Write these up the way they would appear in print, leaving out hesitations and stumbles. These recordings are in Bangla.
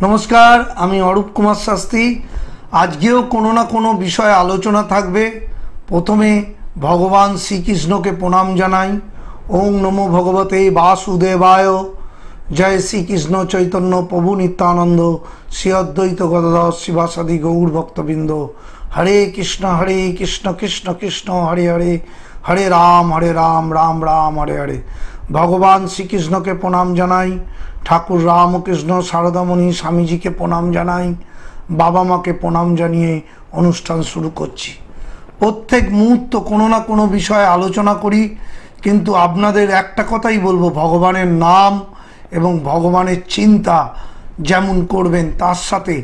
নমস্কার, আমি অরূপ কুমার শাস্ত্রী। আজকেও কোনো না কোনো বিষয়ে আলোচনা থাকবে। প্রথমে ভগবান শ্রীকৃষ্ণকে প্রণাম জানাই। ওং নমো ভগবতে বাসুদেবায়। জয় শ্রীকৃষ্ণ চৈতন্য প্রভু নিত্যানন্দ শ্রী অদ্বৈত গদাধর শিবাসাদি গৌর ভক্তবৃন্দ। হরে কৃষ্ণ কৃষ্ণ কৃষ্ণ হরে হরে, হরে রাম রাম রাম হরে হরে। ভগবান শ্রীকৃষ্ণকে প্রণাম জানাই, ঠাকুর রামকৃষ্ণ শারদামণি স্বামীজিকে প্রণাম জানাই, বাবা মাকে প্রণাম জানিয়ে অনুষ্ঠান শুরু করছি। প্রত্যেক মুহূর্ত কোনো না কোনো বিষয়ে আলোচনা করি, কিন্তু আপনাদের একটা কথাই বলবো, ভগবানের নাম এবং ভগবানের চিন্তা যেমন করবেন তার সাথে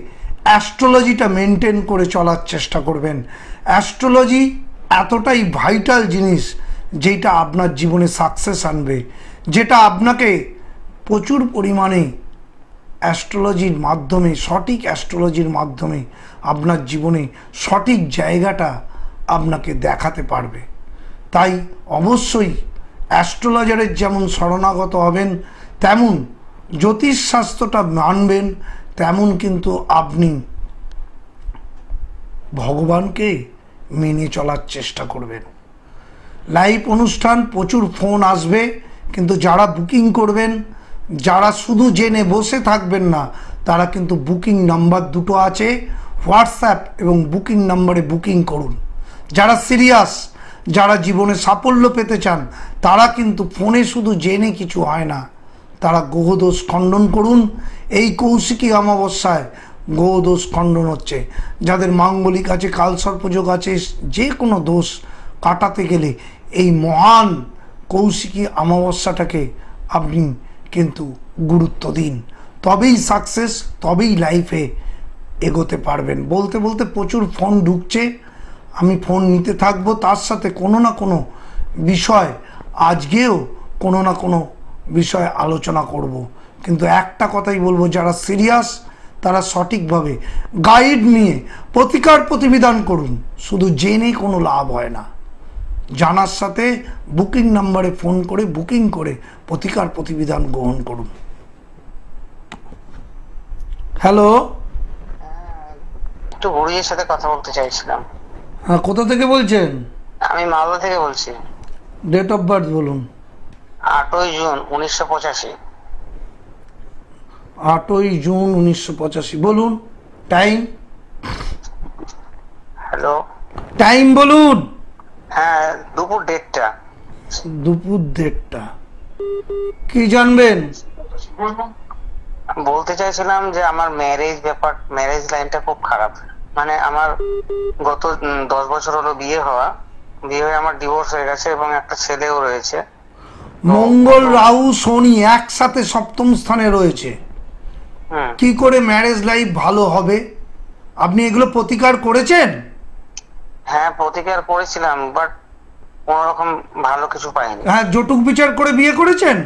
অ্যাস্ট্রোলজিটা মেনটেন করে চলার চেষ্টা করবেন। অ্যাস্ট্রোলজি এতটাই ভাইটাল জিনিস যেটা আপনার জীবনে সাকসেস আনবে, যেটা আপনাকে প্রচুর পরিমাণে অ্যাস্ট্রোলজির মাধ্যমে, সঠিক অ্যাস্ট্রোলজির মাধ্যমে আপনার জীবনে সঠিক জায়গাটা আপনাকে দেখাতে পারবে। তাই অবশ্যই অ্যাস্ট্রোলজারের যেমন শরণাগত হবেন, তেমন জ্যোতিষশাস্ত্রটা মানবেন, তেমন কিন্তু আপনি ভগবানকে মেনে চলার চেষ্টা করবেন। লাইভ অনুষ্ঠান, প্রচুর ফোন আসবে, কিন্তু যারা বুকিং করবেন, যারা শুধু জেনে বসে থাকবেন না, তারা কিন্তু বুকিং নাম্বার দুটো আছে, হোয়াটসঅ্যাপ এবং বুকিং নাম্বারে বুকিং করুন। যারা সিরিয়াস, যারা জীবনে সাফল্য পেতে চান, তারা কিন্তু ফোনে শুধু জেনে কিছু হয় না, তারা গ্রহদোষ খণ্ডন করুন। এই কৌশিকী অমাবস্যায় গ্রহদোষ খণ্ডন হচ্ছে। যাদের মাঙ্গলিক আছে, কালসর্পযোগ আছে, যে কোনো দোষ কাটাতে গেলে এই মহান কৌশিকী অমাবস্যাটাকে আপনি কিন্তু গুরুত্ব দিন, তবেই সাকসেস, তবেই লাইফে এগোতে পারবেন। বলতে বলতে প্রচুর ফোন ঢুকছে, আমি ফোন নিতে থাকবো, তার সাথে কোনো না কোনো বিষয়, আজকেও কোনো না কোনো বিষয়ে আলোচনা করব। কিন্তু একটা কথাই বলবো, যারা সিরিয়াস তারা সঠিকভাবে গাইড নিয়ে প্রতিকার প্রতিবিধান করুন। শুধু জেনে কোনো লাভ হয় না, জানার সাথে বুকিং নাম্বারে ফোন করে বুকিং করে প্রতিকার প্রতিবিধান গ্রহণ করুন। হ্যালো, একটু গুরুজির সাথে কথা বলতে চাইছিলাম। হ্যাঁ, কোথা থেকে বলছেন? আমি মালদা থেকে বলছি। ডেট অফ বার্থ বলুন। 8ই জুন 1985। 8ই জুন 1985 বলুন। টাইম? হ্যালো, টাইম বলুন। হ্যাঁ, দুপুর 1:30টা। দুপুর 1:30টা। কি জানবেন? বলতে চাইছিলাম যে আমার ম্যারেজ লাইনটা খুব খারাপ। মানে আমার গত 10 বছর হলো বিয়ে হয়ে আমার ডিভোর্স হয়ে গেছে এবং একটা ছেলেও রয়েছে। মঙ্গল রাহু শনি একসাথে সপ্তম স্থানে রয়েছে, কি করে ম্যারেজ লাইফ ভালো হবে? আপনি এগুলো প্রতিকার করেছেন? হ্যাঁ, প্রতিকার করেছিলাম, বাট কোন রকম ভালো কিছু পাইনি। হ্যাঁ, জটুক বিচার করে বিয়ে করেছেন?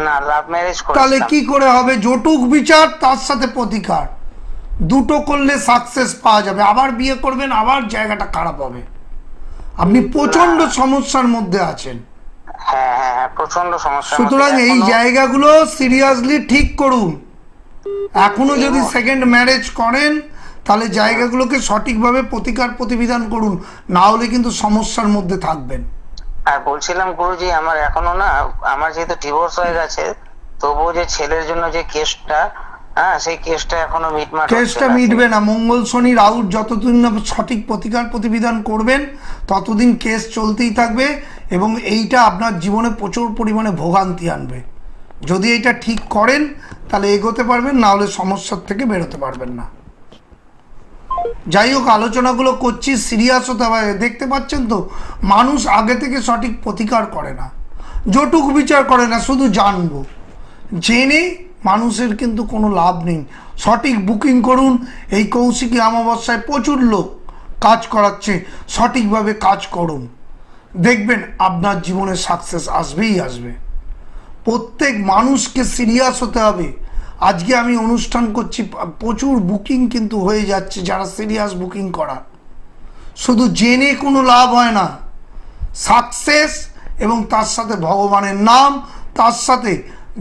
না, লাভ ম্যারেজ করেছিলাম। তাহলে কি করে হবে? জটুক বিচার তার সাথে প্রতিকার, দুটো করলে সাকসেস পাওয়া যাবে। আবার বিয়ে করবেন, আবার জায়গাটা খারাপ হবে। আপনি প্রচন্ড সমস্যার মধ্যে আছেন। হ্যাঁ হ্যাঁ হ্যাঁ, প্রচন্ড সমস্যা। সুতরাং এই জায়গাগুলো সিরিয়াসলি ঠিক করুন। এখনো যদি সেকেন্ড ম্যারেজ করেন, তাহলে জায়গাগুলোকে সঠিকভাবে প্রতিকার প্রতিবিধান করুন, না হলে কিন্তু সমস্যার মধ্যে থাকবেন। আর বলছিলাম গুরুজি, আমার এখনো না, আমার যেহেতু ডিভোর্স হয়ে গেছে, তবুও যে ছেলের জন্য যে কেসটা, হ্যাঁ, সেই কেসটা এখনো কেসটা মিটবে না। মঙ্গল শনি রাহুর যতদিন না সঠিক প্রতিকার প্রতিবিধান করবেন, ততদিন কেস চলতেই থাকবে এবং এইটা আপনার জীবনে প্রচুর পরিমাণে ভোগান্তি আনবে। যদি এইটা ঠিক করেন তাহলে এগোতে পারবেন, না হলে সমস্যার থেকে বেরোতে পারবেন না। যাই হোক, আলোচনাগুলো করছি, সিরিয়াস হতে হবে। দেখতে পাচ্ছেন তো, মানুষ আগে থেকে সঠিক প্রতিকার করে না, জটুক বিচার করে না, শুধু জানবো। জেনে মানুষের কিন্তু কোনো লাভ নেই। সঠিক বুকিং করুন। এই কৌশিকী অমাবস্যায় প্রচুর লোক কাজ করাচ্ছে, সঠিকভাবে কাজ করুন, দেখবেন আপনার জীবনে সাকসেস আসবেই আসবে। প্রত্যেক মানুষকে সিরিয়াস হতে হবে। আজকে আমি অনুষ্ঠান করছি, প্রচুর বুকিং কিন্তু হয়ে যাচ্ছে, যারা সিরিয়াস বুকিং করার। শুধু জেনে কোনো লাভ হয় না। সাকসেস এবং তার সাথে ভগবানের নাম, তার সাথে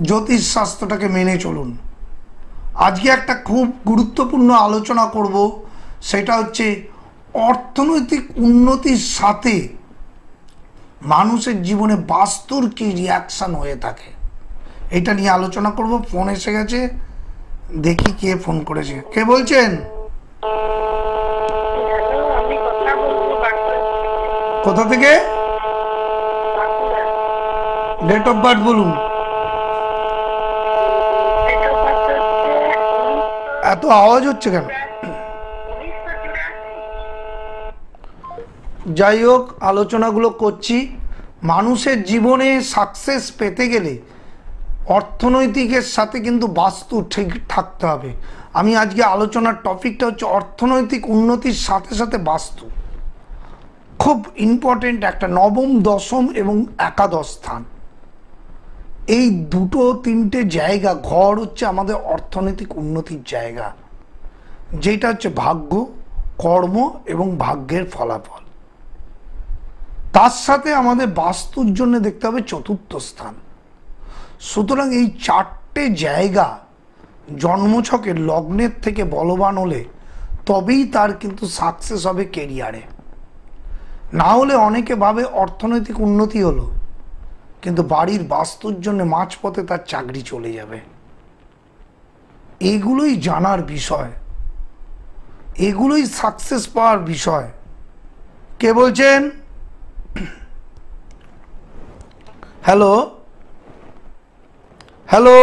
জ্যোতিষশাস্ত্রটাকে মেনে চলুন। আজকে একটা খুব গুরুত্বপূর্ণ আলোচনা করব, সেটা হচ্ছে অর্থনৈতিক উন্নতির সাথে মানুষের জীবনে বাস্তুর কি রিয়াকশন হয়ে থাকে, এটা নিয়ে আলোচনা করব। ফোন এসে গেছে, দেখি কে ফোন করেছে। কে বলছেন? কোথা থেকে? ডেট অফ বার্থ বলুন। এত আওয়াজ হচ্ছে কেন? যাই হোক, আলোচনাগুলো করছি। মানুষের জীবনে সাকসেস পেতে গেলে অর্থনৈতিকের সাথে কিন্তু বাস্তু ঠিক থাকতে হবে। আমি আজকে আলোচনার টপিকটা হচ্ছে অর্থনৈতিক উন্নতির সাথে সাথে বাস্তু। খুব ইম্পর্টেন্ট একটা, নবম, দশম এবং একাদশ স্থান, এই দুটো তিনটে জায়গা, ঘর হচ্ছে আমাদের অর্থনৈতিক উন্নতির জায়গা, যেটা হচ্ছে ভাগ্য, কর্ম এবং ভাগ্যের ফলাফল। তার সাথে আমাদের বাস্তুর জন্য দেখতে হবে চতুর্থ স্থান। সুতরাং এই চারটে জায়গা জন্মছকের লগ্নের থেকে বলবান হলে তবেই তার কিন্তু সাকসেস হবে কেরিয়ারে। না হলে অনেকে ভাবে অর্থনৈতিক উন্নতি হলো, কিন্তু বাড়ির বাস্তুর জন্য মাঝপথে তার চাকরি চলে যাবে। এগুলোই জানার বিষয়, এগুলোই সাকসেস পাওয়ার বিষয়। কে বলছেন? হ্যালো হ্যালো,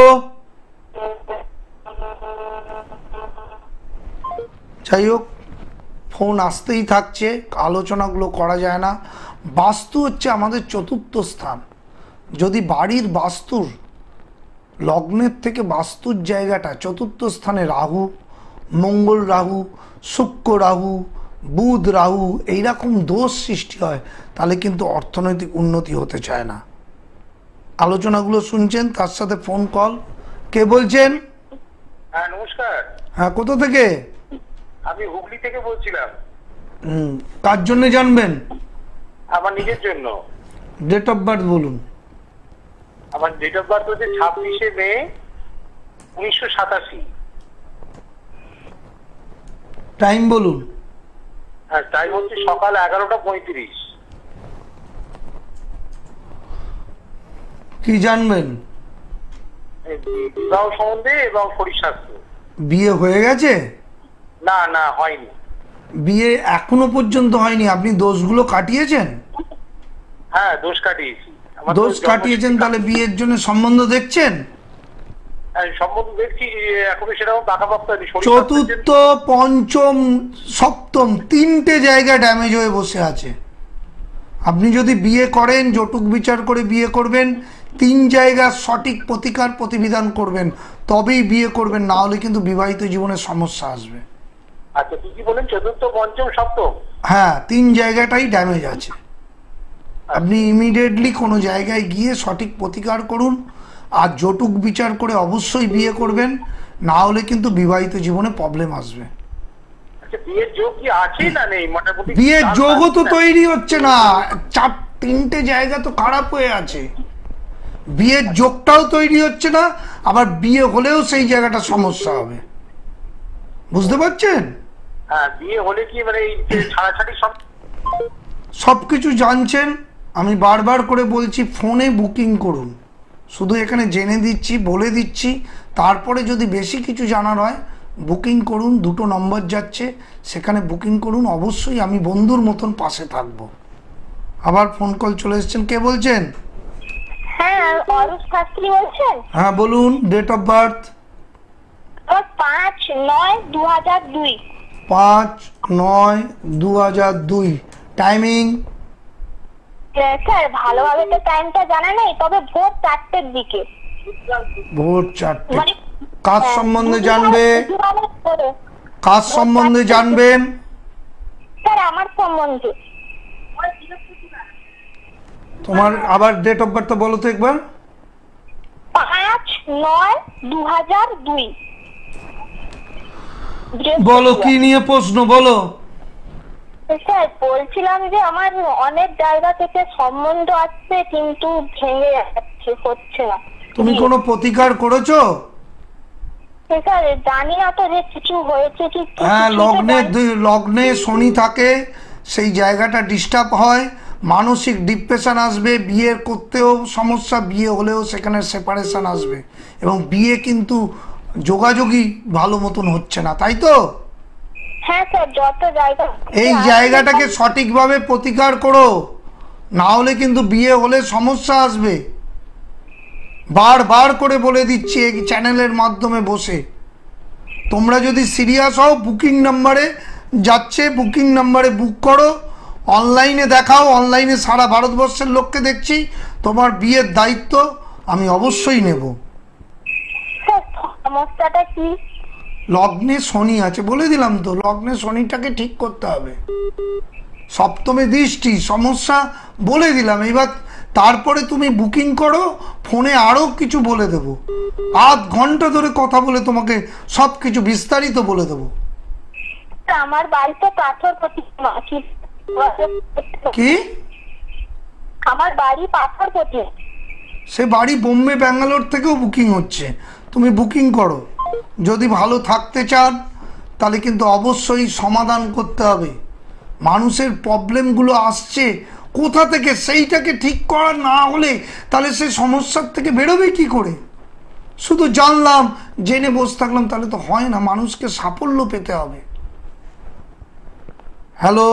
যাই হোক, ফোন আসতেই থাকছে, আলোচনাগুলো করা যায় না। বাস্তু হচ্ছে আমাদের চতুর্থ স্থান। যদি বাড়ির বাস্তুর লগ্নের থেকে বাস্তুর জায়গাটা চতুর্থ স্থানে রাহু, মঙ্গল রাহু, শুক্র রাহু, বুধ রাহু এইরকম দোষ সৃষ্টি হয়, তাহলে কিন্তু অর্থনৈতিক উন্নতি হতে চায় না। আলোচনাগুলো শুনছেন, তার সাথে ফোন কল। কে বলছেন? হ্যাঁ নমস্কার। হ্যাঁ, কোথা থেকে? আমি হুগলি থেকে বলছিলাম। কার জন্য জানবেন? আমার নিজের জন্য। ডেট অফ বার্থ বলুন। আমার ডেট অফ বার্থ হচ্ছে 26শে মে 1987। টাইম বলুন। হ্যাঁ, টাইম হচ্ছে সকাল 11টা 35। কি জানবেন? বিবাহ সম্বন্ধে এবং শরীর স্বাস্থ্য। বিয়ে হয়ে গেছে? না না, হয়নি। বিয়ে এখনো পর্যন্ত হয়নি। আপনি দোষগুলো কাটিয়েছেন? হ্যাঁ, দোষ কাটিয়েছি। দোষ কাটিয়েছেন, তাহলে বিয়ের জন্য সম্বন্ধ দেখছেন? সম্বন্ধ দেখছি, এখনো সেরকম পাকাপোক্ত হয়নি। চতুর্থ, পঞ্চম, সপ্তম তিনটে জায়গা ড্যামেজ হয়ে বসে আছে। আপনি যদি বিয়ে করেন, জটুক বিচার করে বিয়ে করবেন, তিন জায়গার সঠিক প্রতিকার প্রতিবিধান করবেন, তবেই বিয়ে করবেন, না হলে কিন্তু বিবাহিত জীবনে সমস্যা আসবে। আচ্ছা, কি কি বলেন? চতুর্থ, পঞ্চম, সপ্তম? হ্যাঁ, তিন জায়গাটাই ড্যামেজ আছে। আপনি ইমিডিয়েটলি কোনো জায়গায় গিয়ে সঠিক প্রতিকার করুন, আর জটুক বিচার করে অবশ্যই বিয়ে করবেন, না হলে কিন্তু বিবাহিত জীবনে প্রবলেম আসবে। আচ্ছা, বিয়ের যোগ কি আছে না নেই? মোটামুটি বিয়ের যোগও তো তৈরি হচ্ছে না, তিনটে জায়গা তো খারাপ হয়ে আছে। বিয়ের যোগটাও তৈরি হচ্ছে না, আবার বিয়ে হলেও সেই জায়গাটা সমস্যা হবে। বুঝতে পারছেন? হ্যাঁ, বিয়ে হলে কি মানে এই ছাড়াছাড়ি সবকিছু জানছেন। আমি বারবার করে বলছি, ফোনে বুকিং করুন। শুধু এখানে জেনে দিচ্ছি, বলে দিচ্ছি, তারপরে যদি বেশি কিছু জানার হয় বুকিং করুন। দুটো নম্বর যাচ্ছে, সেখানে বুকিং করুন। অবশ্যই আমি বন্ধুর মতন পাশে থাকবো। আবার ফোন কল চলে এসেছেন। কে বলছেন? হ্যাঁ, অরূপ শাস্ত্রী বলছেন? হ্যাঁ বলুন। Date of birth? 5/9/2002। 5/9/2002। Timing? Sir ভালোভাবে তো টাইমটা জানা নেই, তবে ভোর 4টের দিকে। ভোর 4টে। মানে কাজ সম্বন্ধে জানবে? কাজ সম্বন্ধে জানবেন? স্যার আমার সম্বন্ধে। তোমার আবার ডেট অফ বার্থ বলো তো একবার। 5/9/2002। বলো, কি নিয়ে প্রশ্ন বলো। স্যার বলছিলাম যে আমার অনেক জায়গা থেকে সম্বন্ধ আসছে, কিন্তু ভেঙে যাচ্ছে, হচ্ছে না। তুমি কোনো প্রতিকার করেছো? স্যার জানি না তো যে কিছু হয়েছে কি কি হ্যাঁ, কিছুই তো জানি- লগ্নে শনি থাকে, সেই জায়গাটা ডিস্টার্ব হয়, মানসিক ডিপ্রেশন আসবে, বিয়ে করতেও সমস্যা, বিয়ে হলেও সেখানে সেপারেশন আসবে, এবং বিয়ে কিন্তু যোগাযোগই ভালো মতন হচ্ছে না, তাই তো? হ্যাঁ স্যার, যত জায়গা এই জায়গাটাকে সঠিকভাবে প্রতিকার করো, না হলে কিন্তু বিয়ে হলে সমস্যা আসবে। বারবার করে বলে দিচ্ছি এই চ্যানেলের মাধ্যমে বসে, তোমরা যদি সিরিয়াস হও বুকিং নাম্বারে যাচ্ছে, বুকিং নাম্বারে বুক করো, অনলাইনে দেখাও, অনলাইনে সারা ভারতবর্ষের লোককে দেখছি, তোমার বিয়ের দায়িত্ব আমি অবশ্যই নেব। স্যার সমস্যাটা কি? লগ্নে শনি আছে, বলে দিলাম তো, লগ্নে শনিটাকে ঠিক করতে হবে। সপ্তমে দৃষ্টি সমস্যা বলে দিলাম, এবার তারপরে তুমি বুকিং করো, ফোনে আরও কিছু বলে দেবো, আধ ঘন্টা ধরে কথা বলে তোমাকে সব কিছু বিস্তারিত বলে দেবো। আমার বাড়িতে পাথর প্রতিমা কি? আমার বাড়ি পাথর প্রতি। সে বাড়ি বোম্বে ব্যাঙ্গালোর থেকেও বুকিং হচ্ছে, তুমি বুকিং করো। যদি ভালো থাকতে চান তাহলে কিন্তু অবশ্যই সমাধান করতে হবে। মানুষের প্রবলেমগুলো আসছে কোথা থেকে, সেইটাকে ঠিক করা না হলে তাহলে সে সমস্যার থেকে বেরোবে কি করে? শুধু জানলাম, জেনে বসে থাকলাম তাহলে তো হয় না, মানুষকে সাফল্য পেতে হবে। হ্যালো,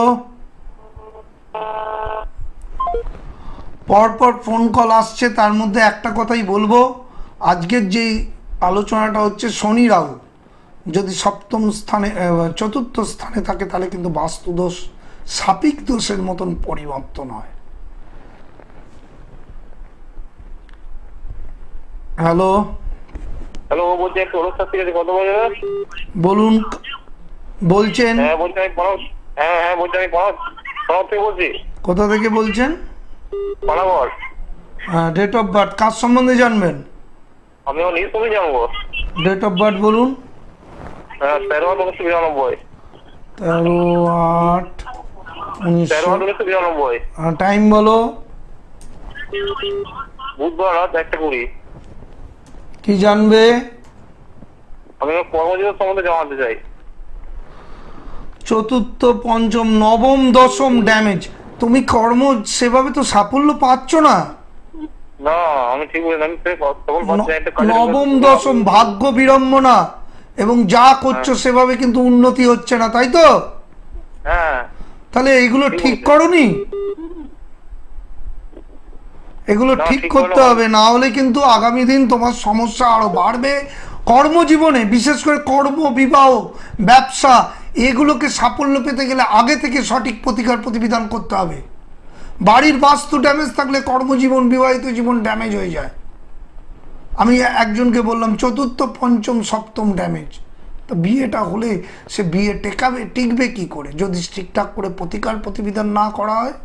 পরপর ফোন কল আসছে, তার মধ্যে একটা কথাই বলবো, আজকের যেই আলোচনাটা হচ্ছে শনি রাহু যদি সপ্তম স্থানে চতুর্থ স্থানে থাকে তাহলে কিন্তু বাস্তুদোষ সাপিক দোষের মতন পরিবর্তন হয়। হ্যালো হ্যালো, বলছি একটু অনুষ্ঠান থেকে কত বলে? বলুন, বলছেন? হ্যাঁ বলছি আমি পড়াব। হ্যাঁ বলছি আমি পড়াব থেকে বলছি। কোথা থেকে বলছেন? পানাগড়। ডেট অফ বার্থ কার সম্বন্ধে জানবেন? আমি আমার নিজের সঙ্গে জানবো। ডেট অফ বার্থ বলুন। 13/1992। 13/8/1992। টাইম বলো। বুধবার রাত 1:20। কি জানবে? আমি আমার কর্মজীবন সম্বন্ধে জানাতে চাই। চতুর্থ, পঞ্চম, নবম, দশম ড্যামেজ। তুমি কর্ম সেভাবে তো সাফল্য পাচ্ছ না। না আমি ঠিক বলি, আমি তখন ভাবছি একটা কাজের নবম দশম ভাগ্য বিড়ম্বনা, এবং যা করছো সেভাবে কিন্তু উন্নতি হচ্ছে না, তাই তো? হ্যাঁ। তাহলে এগুলো ঠিক করনি, এগুলো ঠিক করতে হবে, না হলে কিন্তু আগামী দিন তোমার সমস্যা আরো বাড়বে। কর্মজীবনে বিশেষ করে কর্ম, বিবাহ, ব্যবসা, এগুলোকে সাফল্য পেতে গেলে আগে থেকে সঠিক প্রতিকার প্রতিবিধান করতে হবে। বাড়ির বাস্তু ড্যামেজ থাকলে কর্মজীবন, বিবাহিত জীবন ড্যামেজ হয়ে যায়। আমি একজনকে বললাম চতুর্থ, পঞ্চম, সপ্তম ড্যামেজ, তো বিয়েটা হলে সে বিয়ে টিকবে কি করে যদি ঠিকঠাক করে প্রতিকার প্রতিবিধান না করা হয়?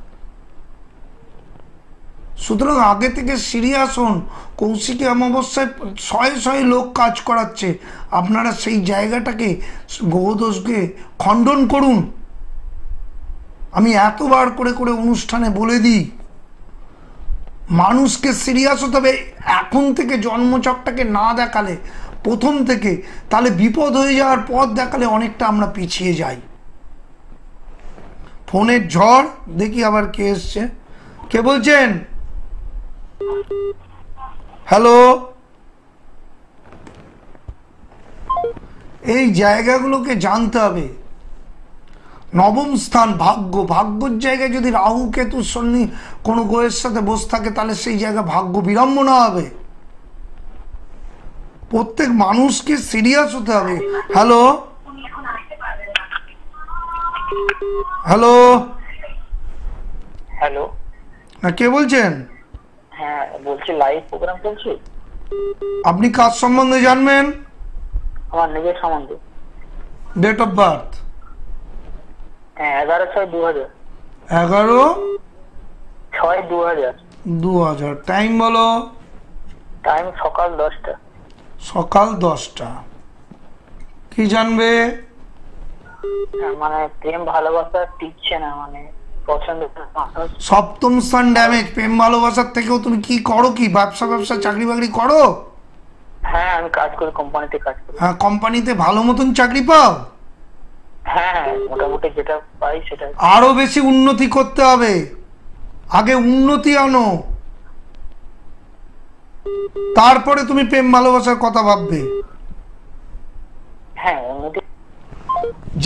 সুতরাং আগে থেকে সিরিয়াস হন। কৌশিকী অমাবস্যায় শয়ে শয়ে লোক কাজ করাচ্ছে, আপনারা সেই জায়গাটাকে, গ্রহদোষকে খণ্ডন করুন। আমি এতবার করে করে অনুষ্ঠানে বলে দিই, মানুষকে সিরিয়াস হতে হবে এখন থেকে। জন্মচকটাকে না দেখালে প্রথম থেকে, তাহলে বিপদ হয়ে যাওয়ার পথ দেখালে অনেকটা আমরা পিছিয়ে যাই। ফোনের ঝড়, দেখি আবার কে এসছে, কে বলছেন? হ্যালো, এই জায়গাগুলোকে জানতে হবে। নবম স্থান ভাগ্য, ভাগ্যর জায়গায় যদি রাহু কেতু শনি কোনো গ্রহের সাথে বসে থাকে তাহলে সেই জায়গা ভাগ্য বিড়ম্বনা হবে। প্রত্যেক মানুষকে সিরিয়াস হতে হবে। হ্যালো হ্যালো হ্যালো, না, কে বলছেন? হ্যাঁ বলছি লাইভ প্রোগ্রাম চলছে। আপনি কার সম্বন্ধে জানবেন? আমার নিজের সম্বন্ধে। Date of birth? 11/6/2000। 11/6/2000। টাইম বলো। টাইম সকাল 10টা। সকাল 10টা। কি জানবে? মানে প্রেম ভালোবাসা টিকছে না, মানে পছন্দ মানুষ। সপ্তম স্থান ড্যামেজ। প্রেম ভালোবাসার থেকেও তুমি কি করো, কি ব্যবসা চাকরি বাকরি করো? হ্যাঁ হ্যাঁ আমি কাজ করি, কোম্পানিতে কাজ করি। হ্যাঁ, কোম্পানিতে ভালো মতন চাকরি পাও? হ্যাঁ হ্যাঁ মোটামুটি যেটা পাই সেটা। আরো বেশি উন্নতি করতে হবে, আগে উন্নতি আনো, তারপরে তুমি প্রেম ভালোবাসার কথা ভাববে। হ্যাঁ উন্নতি।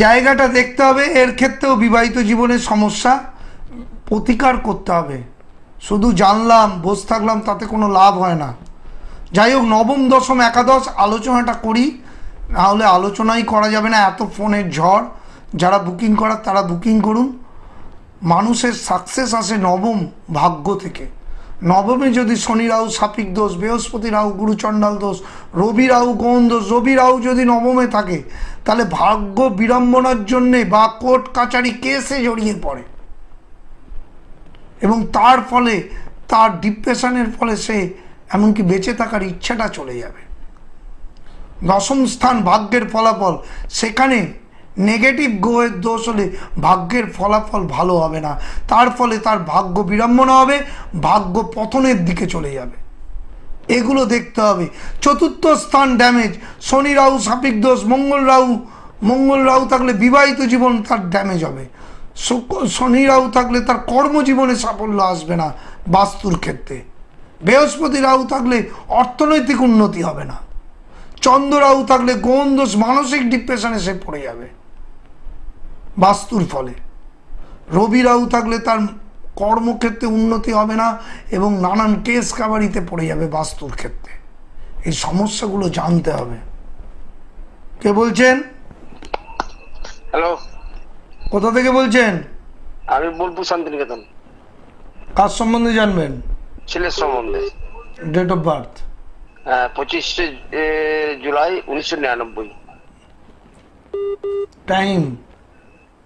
জায়গাটা দেখতে হবে। এর ক্ষেত্রেও বিবাহিত জীবনের সমস্যা প্রতিকার করতে হবে। শুধু জানলাম বসে থাকলাম তাতে কোনো লাভ হয় না। যাই হোক, নবম দশম একাদশ আলোচনাটা করি, নাহলে আলোচনাই করা যাবে না, এত ফোনের ঝড়। যারা বুকিং করার তারা বুকিং করুন। মানুষের সাকসেস আসে নবম ভাগ্য থেকে। নবমে যদি শনি রাহু সাপিক দোষ, বৃহস্পতি রাহু গুরু চণ্ডাল দোষ, রবি রাহু গৌণ দোষ, রবি রাহু যদি নবমে থাকে তাহলে ভাগ্য বিড়ম্বনার জন্যে বা কোর্ট কাচারি কেসে জড়িয়ে পড়ে, এবং তার ফলে তার ডিপ্রেশনের ফলে সে এমনকি বেঁচে থাকার ইচ্ছাটা চলে যাবে। দশম স্থান ভাগ্যের ফলাফল, সেখানে নেগেটিভ গ্রহের দোষ হলে ভাগ্যের ফলাফল ভালো হবে না, তার ফলে তার ভাগ্য বিড়ম্বনা হবে, ভাগ্য পতনের দিকে চলে যাবে। এগুলো দেখতে হবে। চতুর্থ স্থান ড্যামেজ, শনি রাহু সাপিক দোষ, মঙ্গল রাহু থাকলে বিবাহিত জীবন তার ড্যামেজ হবে। শনি রাহু থাকলে তার কর্মজীবনে সাফল্য আসবে না বাস্তুর ক্ষেত্রে। বৃহস্পতি রাহু থাকলে অর্থনৈতিক উন্নতি হবে না। চন্দ্র রাহু থাকলে গৌণ দোষ, মানসিক ডিপ্রেশনে সে পড়ে যাবে বাস্তুর ফলে। রবি রাহু থাকলে তার কর্মক্ষেত্রে উন্নতি হবে না এবং নানান কেস কাবারিতে পড়ে যাবে বাস্তুর ক্ষেত্রে। এই সমস্যাগুলো জানতে হবে। কে বলছেন? হ্যালো, কোথা থেকে বলছেন? আমি বোলপুর শান্তিনিকেতন। কার সম্বন্ধে জানবেন? ছেলের সম্বন্ধে। Date of birth? 25 July 1999।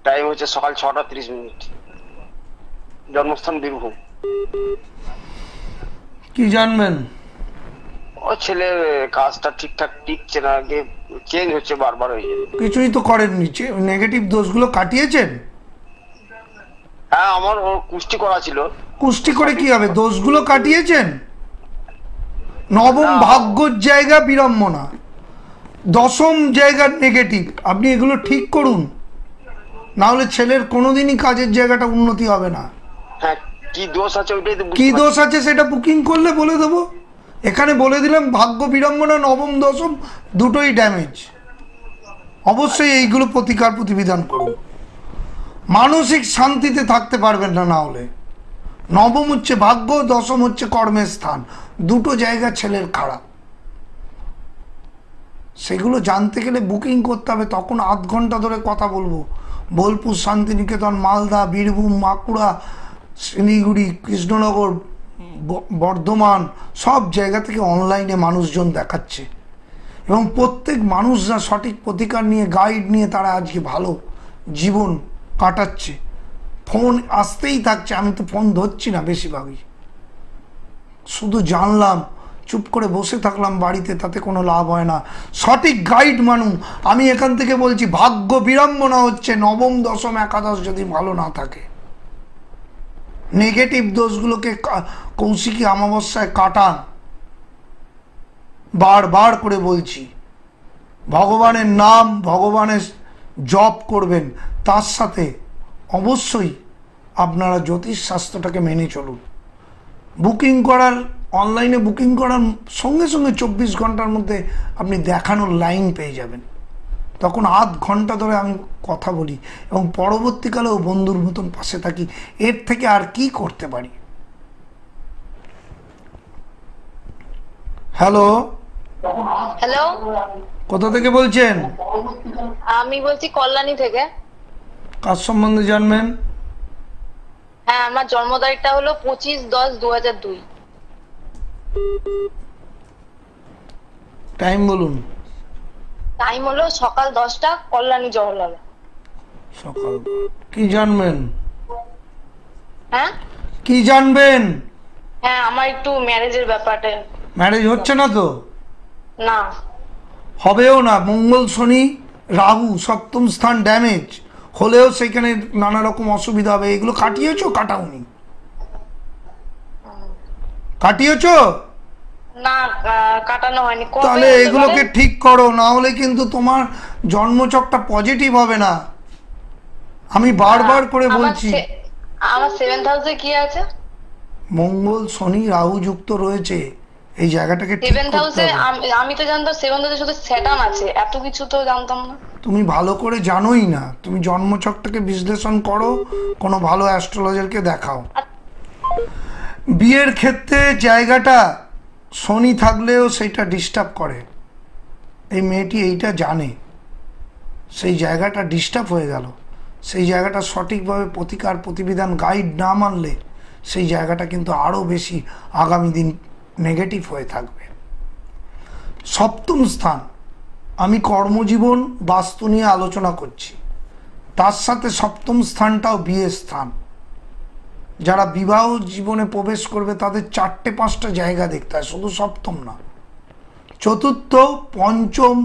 Time হচ্ছে সকাল 6টা 30 মিনিট। জন্মস্থান বীরভূম। কি জানবেন? ও ছেলের কাজটা ঠিকঠাক টিকছে না, চেঞ্জ হচ্ছে বারবার হয়ে যাবে। কিছুই তো করেননি, নেগেটিভ দোষগুলো কাটিয়েছেন? হ্যাঁ, আমার ওর কুষ্টি করা ছিল। কুষ্টি করে কি হবে? দোষগুলো কাটিয়েছেন। নবম ভাগ্যর জায়গা বিড়ম্বনা, দশম জায়গার নেগেটিভ, আপনি এগুলো ঠিক করুন, না হলে ছেলের কোনোদিনই কাজের জায়গাটা উন্নতি হবে না। হ্যাঁ, কি দোষ আছে ওইটাই তো। কি দোষ আছে সেটা বুকিং করলে বলে দেবো। এখানে বলে দিলাম ভাগ্য বিড়ম্বনা, নবম দশম দুটোই ড্যামেজ। অবশ্যই এইগুলো প্রতিকার প্রতিবিধান করুন। মানসিক শান্তিতে থাকতে পারবেন না, না হলে। নবম হচ্ছে ভাগ্য, দশম হচ্ছে কর্মের স্থান, দুটো জায়গা ছেলের খারাপ। সেগুলো জানতে গেলে বুকিং করতে হবে, তখন আধ ঘন্টা ধরে কথা বলবো। বোলপুর, শান্তিনিকেতন, মালদা, বীরভূম, বাঁকুড়া, শিলিগুড়ি, কৃষ্ণনগর, বর্ধমান, সব জায়গা থেকে অনলাইনে মানুষজন দেখাচ্ছে, এবং প্রত্যেক মানুষরা সঠিক প্রতিকার নিয়ে, গাইড নিয়ে তারা আজকে ভালো জীবন কাটাচ্ছে। ফোন আসতেই থাকছে, আমি তো ফোন ধরছি না বেশিরভাগই, শুধু জানলাম, চুপ করে বসে থাকলাম বাড়িতে, তাতে কোনো লাভ হয় না। সঠিক গাইড মানুন। আমি এখান থেকে বলছি, ভাগ্য বিড়ম্বনা হচ্ছে নবম দশম একাদশ যদি ভালো না থাকে। নেগেটিভ দোষগুলোকে কৌশিকী অমাবস্যায় কাটান। বারবার করে বলছি, ভগবানের নাম, ভগবানের জপ করবেন, তার সাথে অবশ্যই আপনারা জ্যোতিষশাস্ত্রটাকে মেনে চলুন। বুকিং করার, অনলাইনে বুকিং করার সঙ্গে সঙ্গে 24 ঘন্টার মধ্যে আপনি দেখানোর লাইন পেয়ে যাবেন। তখন আধ ঘন্টা ধরে আমি কথা বলি এবং পরবর্তীকালেও বন্ধুর মতন পাশে থাকি। এর থেকে আর কি করতে পারি? হ্যালো, হ্যালো, কোথা থেকে বলছেন? আমি বলছি কল্যাণী থেকে। কার সম্বন্ধে জানবেন? হ্যাঁ, আমার জন্ম তারিখটা হলো 25/10/2002। টাইম বলুন। টাইম হলো সকাল 10টা, কল্যাণী জওহরলাল। সকাল। কি জানবেন? হ্যাঁ কি জানবেন? হ্যাঁ, আমার একটু ম্যারেজের ব্যাপারটা। ম্যারেজ হচ্ছে না তো? না, হবেও না। মঙ্গল, শনি, রাহু সপ্তম স্থান ড্যামেজ হলেও সেখানে নানা রকম অসুবিধা হবে। এগুলো কাটিয়েছো? কাটাওনি? কাটিয়েছো? না কাটানো হয়নি। কবে তাহলে হতে এগুলোকে পারে? ঠিক করো, না হলে কিন্তু তোমার জন্মছকটা পজিটিভ হবে না। আমি বারবার করে বলছি। আমার 7th হাউসে কি আছে? মঙ্গল শনি রাহু যুক্ত রয়েছে, এই জায়গাটাকে ঠিক 7th করতে হাউসে হবে। আমি তো জানতাম 7th হাউসে শুধু স্যাটার্ন আছে, এত কিছু তো জানতাম না। তুমি ভালো করে জানোই না, তুমি জন্মছকটাকে বিশ্লেষণ করো, কোনো ভালো অ্যাস্ট্রোলজারকে দেখাও। বিয়ের ক্ষেত্রে জায়গাটা শনি থাকলেও সেইটা ডিস্টার্ব করে, এই মেয়েটি এইটা জানে, সেই জায়গাটা ডিস্টার্ব হয়ে গেল। সেই জায়গাটা সঠিকভাবে প্রতিকার প্রতিবিধান গাইড না মানলে সেই জায়গাটা কিন্তু আরও বেশি আগামী দিন নেগেটিভ হয়ে থাকবে। সপ্তম স্থান, আমি কর্মজীবন বাস্তু নিয়ে আলোচনা করছি, তার সাথে সপ্তম স্থানটাও বিয়ের স্থান। যারা বিবাহ জীবনে প্রবেশ করবে তাদের 4-5টা জায়গা দেখতে হয়, শুধু সপ্তম না। চতুর্থ, পঞ্চম,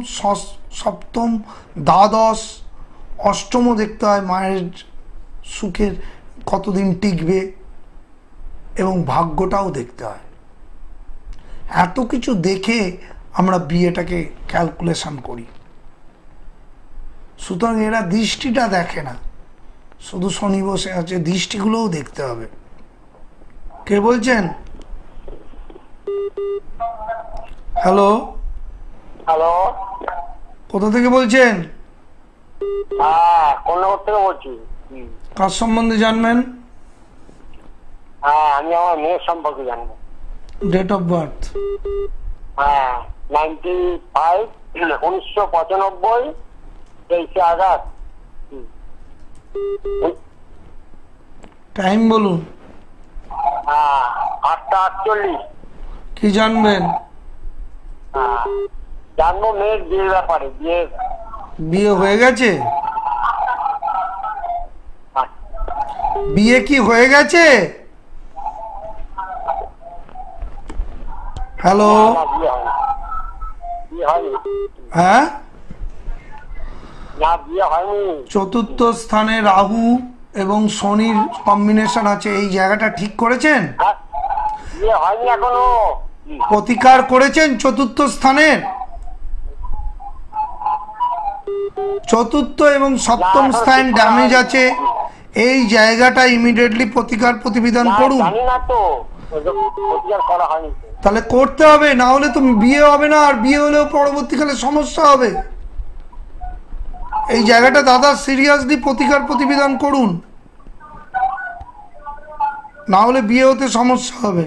সপ্তম, দ্বাদশ, অষ্টমও দেখতে হয়, মায়ের সুখের কতদিন টিকবে, এবং ভাগ্যটাও দেখতে হয়। এত কিছু দেখে আমরা বিয়েটাকে ক্যালকুলেশন করি। সুতরাং এরা দৃষ্টিটা দেখে না, শুধু শনি বসে আছে, দৃষ্টিগুলোও দেখতে হবে। কে বলছেন? হ্যালো, হ্যালো, কোথা থেকে বলছেন? হ্যাঁ কোন্নগর থেকে বলছি। কার সম্বন্ধে জানবেন? হ্যাঁ আমি আমার মেয়ের সম্পর্কে জানবো। Date of birth? হ্যাঁ 95 1995 23 আগস্ট। টাইম বলুন। হ্যাঁ 8টা 48। কি জানবেন? হ্যাঁ জানবো মেয়ের বিয়ের ব্যাপারে। বিয়ে হয়ে গেছে? বিয়ে কি হয়ে গেছে? হ্যালো, না বিয়ে হয়নি। বিয়ে হয়নি। হ্যাঁ, না বিয়ে হয়নি। চতুর্থ স্থানে রাহু এবং শনির কম্বিনেশন আছে, এই জায়গাটা ঠিক করেছেন? হ্যাঁ, বিয়ে হয়নি এখনো। প্রতিকার করেছেন চতুর্থ স্থানের? চতুর্থ এবং সপ্তম স্থান ড্যামেজ আছে, এই জায়গাটা ইমিডিয়েটলি প্রতিকার প্রতিবিধান না, করুন। জানি না তো, প্রতিকার করা হয়নি তো। তাহলে করতে হবে, না হলে তো বিয়ে হবে না, আর বিয়ে হলেও পরবর্তীকালে সমস্যা হবে। এই জায়গাটা দাদা সিরিয়াসলি প্রতিকার প্রতিবিধান করুন, না হলে বিয়ে হতে সমস্যা হবে।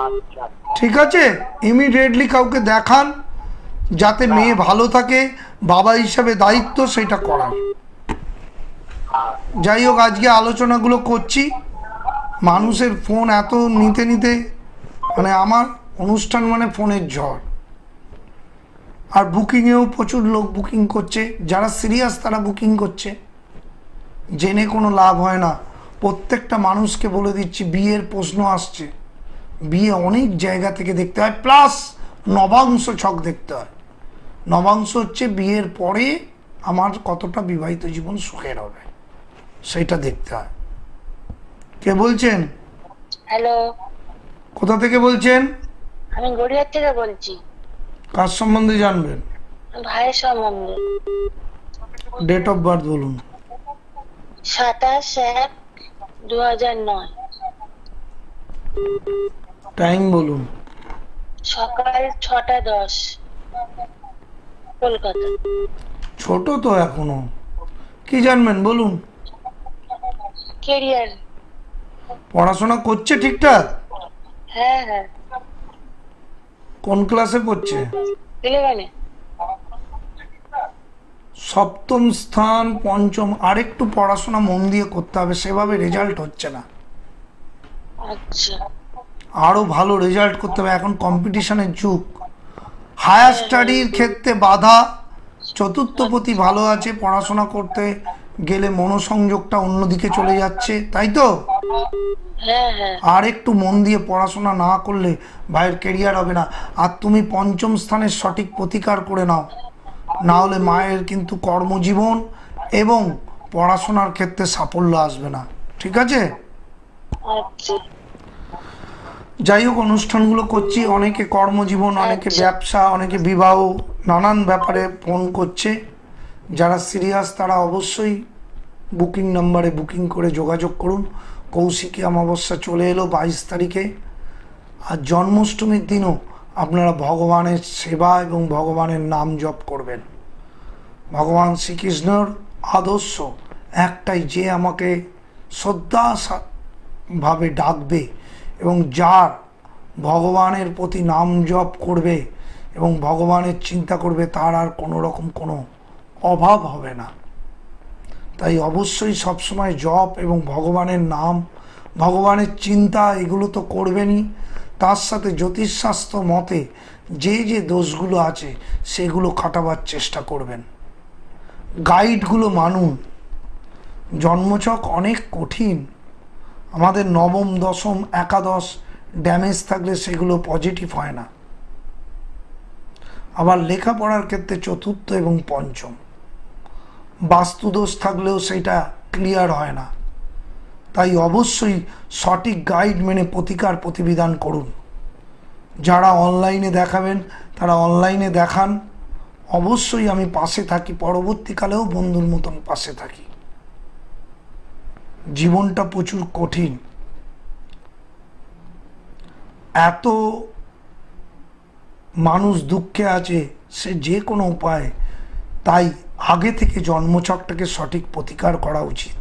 আচ্ছা ঠিক আছে, ইমিডিয়েটলি কাউকে দেখান যাতে মেয়ে ভালো থাকে, বাবা হিসাবে দায়িত্ব সেটা করার। যাই হোক, আজকে আলোচনাগুলো করছি, মানুষের ফোন এত নিতে নিতে মানে আমার অনুষ্ঠান মানে ফোনের ঝড়। আর বুকিংয়েও প্রচুর লোক বুকিং করছে, যারা সিরিয়াস তারা বুকিং করছে, জেনে কোনো লাভ হয় না। প্রত্যেকটা মানুষকে বলে দিচ্ছি, বিয়ের প্রশ্ন আসছে, বিয়ে অনেক জায়গা থেকে দেখতে হয়, প্লাস নবাংশ ছক দেখতে হয়। নবাংশ হচ্ছে বিয়ের পরে আমার কতটা বিবাহিত জীবন সুখের হবে, সেটা দেখতে হয়। কে বলছেন? হ্যালো, কোথা থেকে বলছেন? আমি গড়িয়ার থেকে বলছি। কার সম্বন্ধে জানবেন? ভাইয়ের সম্বন্ধে। ডেট অফ বার্থ বলুন। 27/1/2009। টাইম বলুন। সকাল 6টা 10, কলকাতা। ছোট তো এখনো, কি জানবেন বলুন। কেরিয়ার। পড়াশোনা করছে ঠিকঠাক? হ্যাঁ হ্যাঁ, কোন ক্লাসে পড়ছে? 11-এ। সপ্তম স্থান, পঞ্চম, আরেকটু পড়াশোনা মন দিয়ে করতে হবে, সেভাবে রেজাল্ট হচ্ছে না। আচ্ছা, আরো ভালো রেজাল্ট করতে হবে, এখন কম্পিটিশনের যুগ। হায়ার স্টাডির ক্ষেত্রে বাধা, চতুর্থপতি ভালো আছে, পড়াশোনা করতে গেলে মনোসংযোগটা অন্যদিকে চলে যাচ্ছে, তাই তো? হ্যাঁ হ্যাঁ। আর একটু মন দিয়ে পড়াশোনা না করলে ভাইয়ের কেরিয়ার হবে না। আর তুমি পঞ্চম স্থানের সঠিক প্রতিকার করে নাও, না হলে মায়ের কিন্তু কর্মজীবন এবং পড়াশোনার ক্ষেত্রে সাফল্য আসবে না। ঠিক আছে? আচ্ছা। যাই হোক, অনুষ্ঠানগুলো করছি, অনেকে কর্মজীবন, অনেকে ব্যবসা, অনেকে বিবাহ, নানান ব্যাপারে ফোন করছে। যারা সিরিয়াস তারা অবশ্যই বুকিং নাম্বারে বুকিং করে যোগাযোগ করুন। কৌশিকী অমাবস্যা চলে এলো 22 তারিখে, আর জন্মাষ্টমীর দিনও আপনারা ভগবানের সেবা এবং ভগবানের নাম জপ করবেন। ভগবান শ্রীকৃষ্ণর আদর্শ একটাই, যে আমাকে শ্রদ্ধাভাবে ডাকবে এবং যার ভগবানের প্রতি নাম জপ করবে এবং ভগবানের চিন্তা করবে, তার আর কোনো রকম কোনো অভাব হবে না। তাই অবশ্যই সবসময় জপ এবং ভগবানের নাম, ভগবানের চিন্তা এগুলো তো করবেনই, তার সাথে জ্যোতিষশাস্ত্র মতে যে যে দোষগুলো আছে সেগুলো কাটাবার চেষ্টা করবেন। গাইডগুলো মানুন। জন্মছক অনেক কঠিন, আমাদের নবম, দশম, একাদশ ড্যামেজ থাকলে সেগুলো পজিটিভ হয় না। আবার লেখাপড়ার ক্ষেত্রে চতুর্থ এবং পঞ্চম, বাস্তুদোষ থাকলেও সেটা ক্লিয়ার হয় না। তাই অবশ্যই সঠিক গাইড মেনে প্রতিকার প্রতিবিধান করুন। যারা অনলাইনে দেখাবেন তারা অনলাইনে দেখান, অবশ্যই আমি পাশে থাকি, পরবর্তীকালেও বন্ধুর মতন পাশে থাকি। জীবনটা প্রচুর কঠিন, এত মানুষ দুঃখে আছে, সে যে কোনো উপায়ে, তাই আগে থেকে জন্মছকটাকে সঠিক প্রতিকার করা উচিত।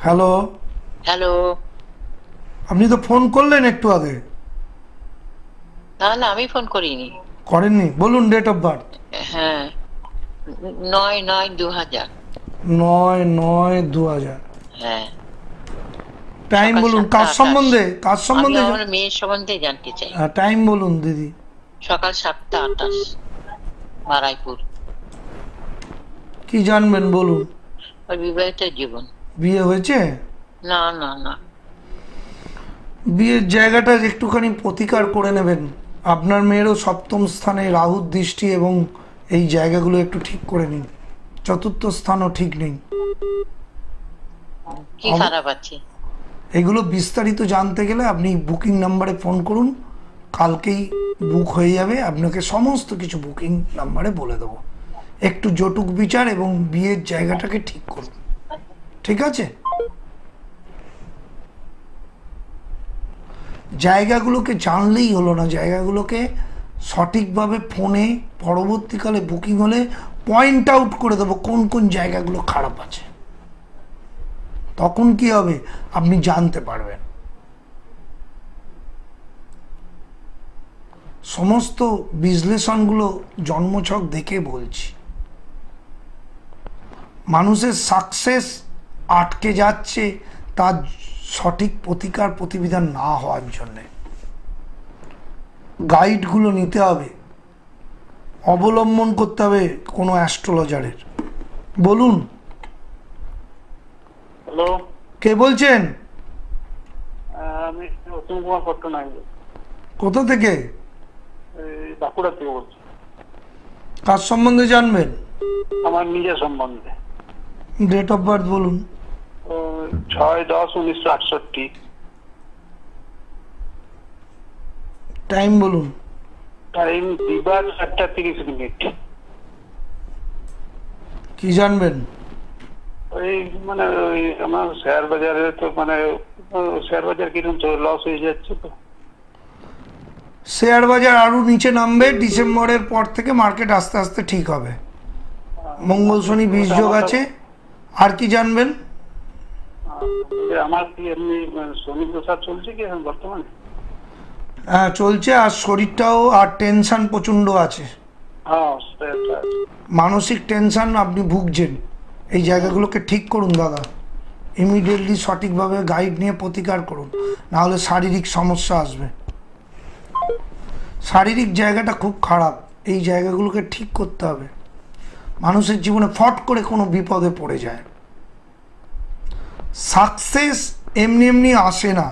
হ্যালো হ্যালো, আপনি তো ফোন করলেন একটু আগে। না না, আমি ফোন করিনি। করেননি? বলুন ডেট অফ বার্থ। হ্যাঁ, 9/9/2000। 9/9/2000। হ্যাঁ। টাইম বলুন। কার সম্বন্ধে? কার সম্বন্ধে? আমার মেয়ের সম্বন্ধে জানতে চাই। টাইম বলুন দিদি। সকাল 7টা 28, মারাইপুর। কি জানবেন বলুন। ওর বিবাহিত জীবন। বিয়ে হয়েছে? না না না। বিয়ের জায়গাটা একটুখানি প্রতিকার করে নেবেন। আপনার মেয়েরও সপ্তম স্থানে রাহুর দৃষ্টি, এবং এই জায়গাগুলো একটু ঠিক করে নিন। চতুর্থ স্থানও ঠিক নেই। কি খারাপ আছে? এগুলো বিস্তারিত জানতে গেলে আপনি বুকিং নাম্বারে ফোন করুন, কালকেই বুক হয়ে যাবে। আপনাকে সমস্ত কিছু বুকিং নাম্বারে বলে দেবো। একটু জটুক বিচার এবং বিয়ের জায়গাটাকে ঠিক করুন, ঠিক আছে? জায়গাগুলোকে জানলেই হলো না, জায়গাগুলোকে সঠিকভাবে ফোনে পরবর্তীকালে বুকিং হলে পয়েন্ট আউট করে দেবো কোন কোন জায়গাগুলো খারাপ আছে। তখন কি হবে আপনি জানতে পারবেন। সমস্ত বিশ্লেষণগুলো জন্মছক দেখে বলছি। মানুষের সাকসেস আটকে যাচ্ছে তার সঠিক প্রতিকার প্রতিবিধান না হওয়ার জন্যে। গাইডগুলো নিতে হবে, অবলম্বন করতে হবে কোনো অ্যাস্ট্রোলজারের। বলুন। হ্যালো, কে বলছেন? আমি অসীম কুমার পট্টনায়ক, কোথা থেকে? বাঁকুড়া থেকে বলছি। কার সম্বন্ধে জানবেন? আমার নিজের সম্বন্ধে। ডেট অফ বার্থ বলুন। 6/10/1968। টাইম বলুন। টাইম দিবা 4:30। কি জানবেন? ওই মানে ওই আমার শেয়ার বাজারে তো মানে শেয়ার বাজার কিরকম লস হয়ে যাচ্ছে তো। শেয়ার বাজার আরো নিচে নামবে, ডিসেম্বরের পর থেকে মার্কেট আস্তে আস্তে ঠিক হবে। মঙ্গল শনি বীজ যোগ আছে। আর কি জানবেন? আমার কি এমনি শনি দশা চলছে কি এখন বর্তমানে? হ্যাঁ চলছে, আর শরীরটাও, আর টেনশন প্রচন্ড আছে। হ্যাঁ, মানসিক টেনশন আপনি ভুগছেন। এই জায়গাগুলোকে ঠিক করুন দাদা, ইমিডিয়েটলি সঠিকভাবে গাইড নিয়ে প্রতিকার করুন, নাহলে শারীরিক সমস্যা আসবে। শারীরিক জায়গাটা খুব খারাপ, এই জায়গাগুলোকে ঠিক করতে হবে। মানুষের জীবনে ফট করে কোনো বিপদে পড়ে যায়। সাকসেস এমনি এমনি আসে না,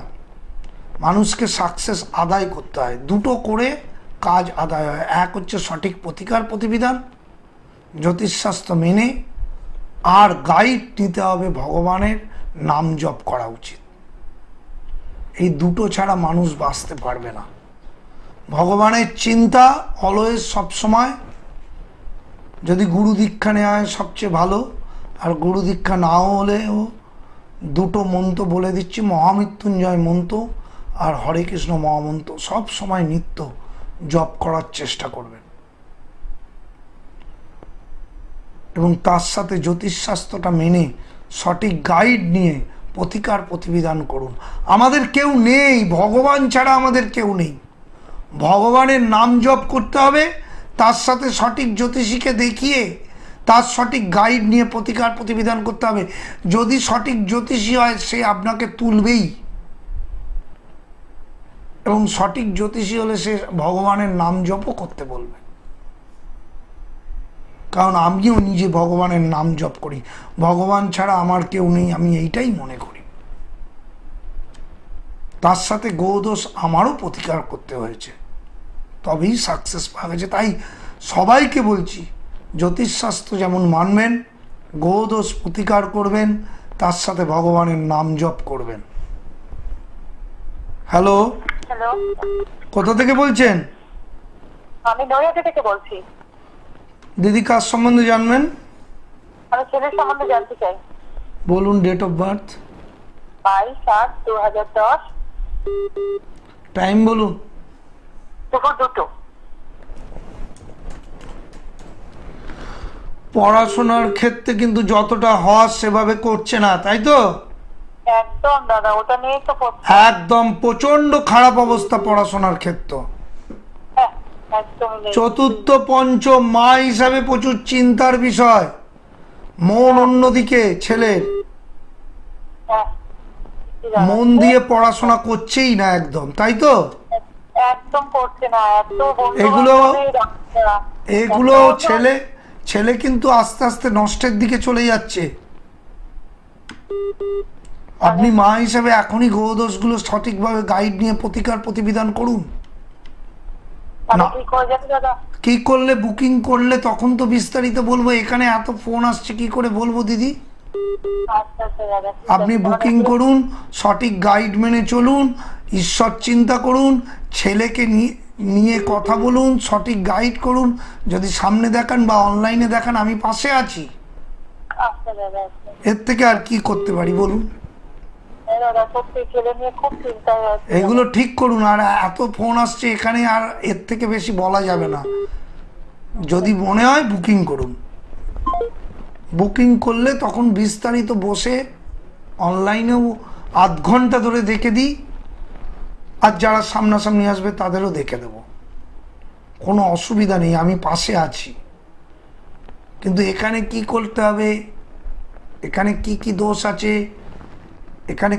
মানুষকে সাকসেস আদায় করতে হয়। দুটো করে কাজ আদায় হয়। এক হচ্ছে সঠিক প্রতিকার প্রতিবিধান জ্যোতিষশাস্ত্র মেনে, আর গাইড নিতে হবে, ভগবানের নাম জপ করা উচিত। এই দুটো ছাড়া মানুষ বাঁচতে পারবে না। ভগবানের চিন্তা অলওয়েজ সবসময়। যদি গুরু দীক্ষা নেওয়া হয় সবচেয়ে ভালো, আর গুরু দীক্ষা নাও হলেও দুটো মন্ত্র বলে দিচ্ছি, মহামৃত্যুঞ্জয় মন্ত্র আর হরে কৃষ্ণ মহামন্ত্র সব সময় নিত্য জপ করার চেষ্টা করবেন, এবং তার সাথে জ্যোতিষশাস্ত্রটা মেনে সঠিক গাইড নিয়ে প্রতিকার প্রতিবিধান করুন। আমাদের কেউ নেই, ভগবান ছাড়া আমাদের কেউ নেই। ভগবানের নাম জপ করতে হবে, তার সাথে সঠিক জ্যোতিষীকে দেখিয়ে তার সঠিক গাইড নিয়ে প্রতিকার প্রতিবিধান করতে হবে। যদি সঠিক জ্যোতিষী হয় সে আপনাকে তুলবেই, এবং সঠিক জ্যোতিষী হলে সে ভগবানের নাম জপও করতে বলবে। কারণ আমিও নিজে ভগবানের নাম জপ করি, ভগবান ছাড়া আমার কেউ নেই, আমি এইটাই মনে করি। তার সাথে গোদোষ আমারও প্রতিকার করতে হয়েছে, তবেই সাকসেস পাওয়া গেছে। তাই সবাইকে বলছি, জ্যোতিষশাস্ত্র যেমন মানবেন, গোদোষ প্রতিকার করবেন, তার সাথে ভগবানের নাম জপ করবেন। হ্যালো, হ্যালো, কোথা থেকে বলছেন? আমি নৈহাটি থেকে বলছি। দিদি কার সম্বন্ধে জানবেন? আমি ছেলের সম্বন্ধে জানতে চাই। বলুন ডেট অফ বার্থ। 22/7/2010। টাইম বলুন। দুপুর 2টো। পড়াশোনার ক্ষেত্রে কিন্তু যতটা হওয়ার সেভাবে করছে না, তাই তো? একদম দাদা, ওটা নিয়ে তো একদম প্রচন্ড খারাপ অবস্থা পড়াশোনার ক্ষেত্র। হ্যাঁ, একদম নেই। চতুর্থ পঞ্চম মা হিসাবে প্রচুর চিন্তার বিষয়, মন অন্যদিকে ছেলের, হ্যাঁ, মন দিয়ে পড়াশোনা করছেই না একদম, তাই তো? একদম করছে না। এত এগুলো ছেলে কিন্তু আস্তে আস্তে নষ্টের দিকে চলে যাচ্ছে। আপনি মা হিসেবে এখনই গোদোষগুলো সঠিকভাবে গাইড নিয়ে প্রতিকার প্রতিবিধান করুন। কি করলে, বুকিং করলে তখন তো বিস্তারিত বলবো। এখানে এত ফোন আসছে, কি করে বলবো দিদি? আপনি বুকিং করুন, সঠিক গাইড মেনে চলুন, ঈশ্বর চিন্তা করুন, ছেলেকে নিয়ে কথা বলুন, সঠিক গাইড করুন। যদি সামনে দেখান বা অনলাইনে দেখান, আমি পাশে আছি। এর থেকে আর কি করতে পারি বলুন? এগুলো ঠিক করুন। আর এত ফোন আসছে এখানে, আর এর থেকে বেশি বলা যাবে না। যদি মনে হয় বুকিং করুন, বুকিং করলে তখন বিস্তারিত বসে অনলাইনেও আধ ঘন্টা ধরে দেখে দিই, আর যারা সামনাসামনি আসবে তাদেরও দেখে দেব, কোনো অসুবিধা নেই, আমি পাশে আছি। কিন্তু এখানে কি করতে হবে, এখানে কি কি দোষ আছে, এখানে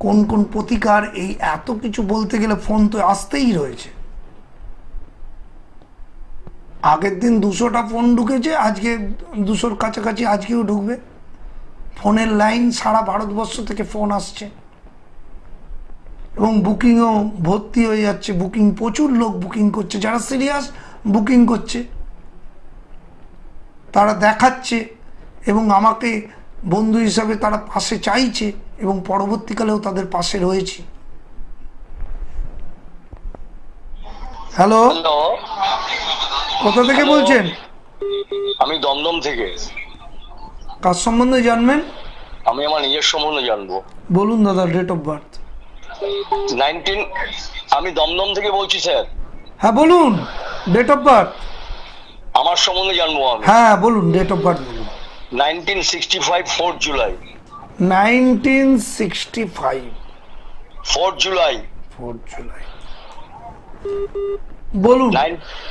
কোন কোন প্রতিকার, এই এত কিছু বলতে গেলে ফোন তো আসতেই রয়েছে। আগের দিন 200টা ফোন ঢুকেছে, আজকে 200-র কাছাকাছি আজকেও ঢুকবে। ফোনের লাইন সারা ভারতবর্ষ থেকে ফোন আসছে, এবং বুকিংও ভর্তি হয়ে যাচ্ছে। বুকিং প্রচুর লোক বুকিং করছে, যারা সিরিয়াস বুকিং করছে, তারা দেখাচ্ছে এবং আমাকে বন্ধু হিসাবে তারা পাশে চাইছে, এবং পরবর্তীকালেও তাদের পাশে রয়েছে। হ্যালো, কোথা থেকে বলছেন? আমি দমদম থেকে। কার সম্বন্ধে জানবেন? আমি আমার নিজের সম্বন্ধে জানবো। বলুন দাদা, ডেট অফ বার্থ। 19, আমি দমদম থেকে বলছি স্যার। হ্যাঁ বলুন, ডেট অফ বার্থ। আমার সম্বন্ধে জানবো আমি। হ্যাঁ বলুন, ডেট অফ বার্থ বলুন। 1965 4 জুলাই। 1965 4 জুলাই। 4 জুলাই বলুন।